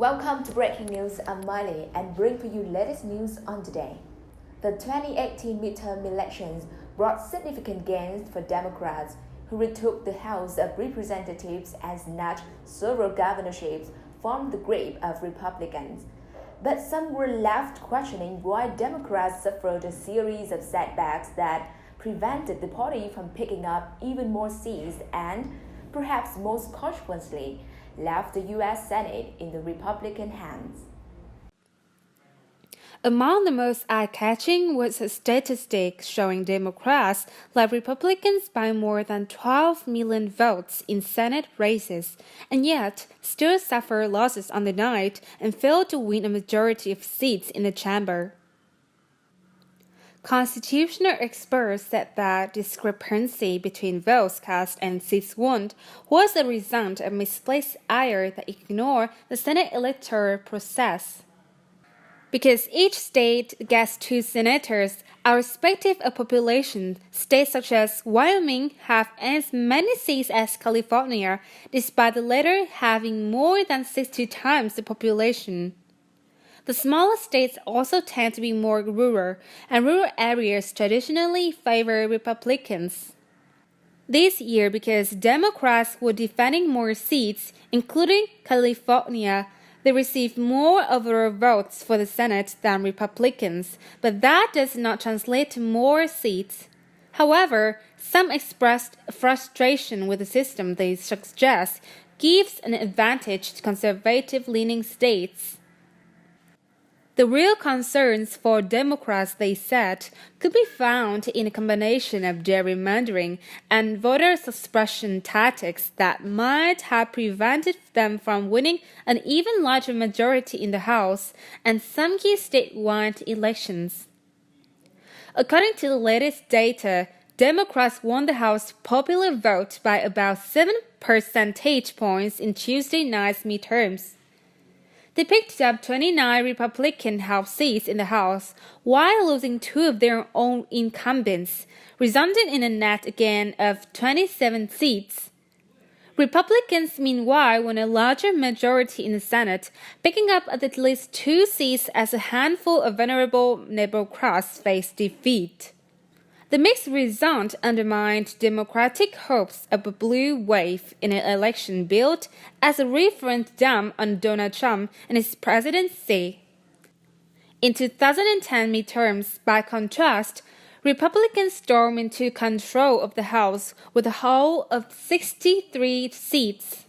Welcome to Breaking News. I'm Miley and bring for you latest news on today. The 2018 midterm elections brought significant gains for Democrats, who retook the House of Representatives and snatched several governorships from the grip of Republicans. But some were left questioning why Democrats suffered a series of setbacks that prevented the party from picking up even more seats and, perhaps most consequently, left the U.S. Senate in the Republican hands. Among the most eye-catching was a statistic showing Democrats led Republicans by more than 12 million votes in Senate races, and yet still suffered losses on the night and failed to win a majority of seats in the chamber. Constitutional experts said that discrepancy between votes cast and seats won was a result of misplaced ire that ignored the Senate electoral process. Because each state gets 2 senators, irrespective of population, states such as Wyoming have as many seats as California, despite the latter having more than 60 times the population. The smaller states also tend to be more rural, and rural areas traditionally favor Republicans. This year, because Democrats were defending more seats, including California, they received more overall votes for the Senate than Republicans, but that does not translate to more seats. However, some expressed frustration with the system they suggest gives an advantage to conservative-leaning states. The real concerns for Democrats, they said, could be found in a combination of gerrymandering and voter suppression tactics that might have prevented them from winning an even larger majority in the House and some key statewide elections. According to the latest data, Democrats won the House popular vote by about 7 percentage points in Tuesday night's midterms. They picked up 29 Republican House seats in the House, while losing 2 of their own incumbents, resulting in a net gain of 27 seats. Republicans, meanwhile, won a larger majority in the Senate, picking up at least 2 seats as a handful of vulnerable Democrats faced defeat. The mixed result undermined Democratic hopes of a blue wave in an election built as a referendum on Donald Trump and his presidency. In 2010 midterms, by contrast, Republicans stormed into control of the House with a haul of 63 seats.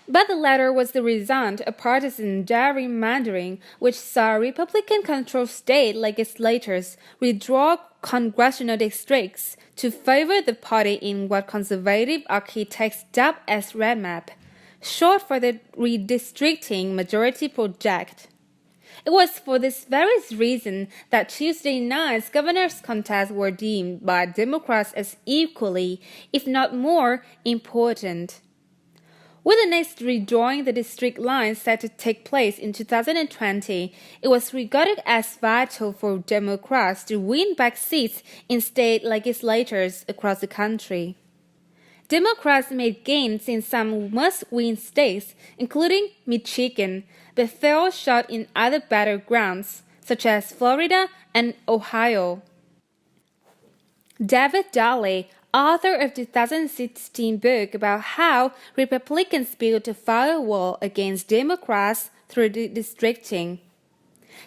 But the latter was the result of partisan gerrymandering, which saw Republican-controlled state legislatures withdraw congressional districts to favor the party in what conservative architects dub as Red Map, short for the Redistricting Majority Project. It was for this very reason that Tuesday night's governor's contests were deemed by Democrats as equally, if not more, important. With the next redrawing the district lines set to take place in 2020, it was regarded as vital for Democrats to win back seats in state legislatures across the country. Democrats made gains in some must-win states, including Michigan, but fell short in other battlegrounds, such as Florida and Ohio. David Daly, author of the 2016 book about how Republicans built a firewall against Democrats through redistricting,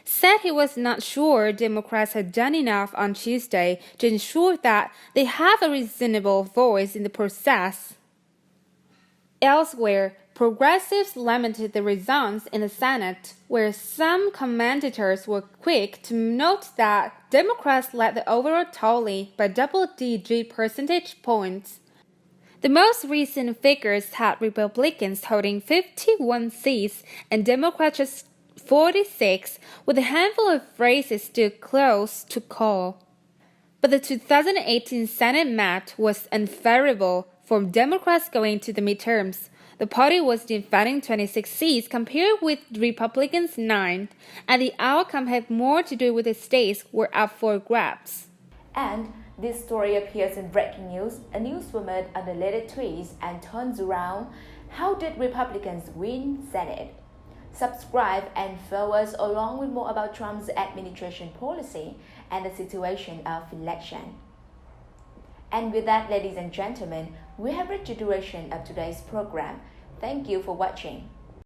said he was not sure Democrats had done enough on Tuesday to ensure that they have a reasonable voice in the process. Elsewhere, progressives lamented the results in the Senate, where some commentators were quick to note that Democrats led the overall tally by double-digit percentage points. The most recent figures had Republicans holding 51 seats and Democrats just 46, with a handful of races still close to call. But the 2018 Senate map was unfavorable for Democrats going to the midterms. The party was defending 26 seats compared with Republicans' 9, and the outcome had more to do with the states were up for grabs. And this story appears in Breaking News. A newswoman unrelated tweets and turns around. How did Republicans win Senate? Subscribe and follow us along with more about Trump's administration policy and the situation of election. And with that, ladies and gentlemen, we have reached the duration of today's program. Thank you for watching.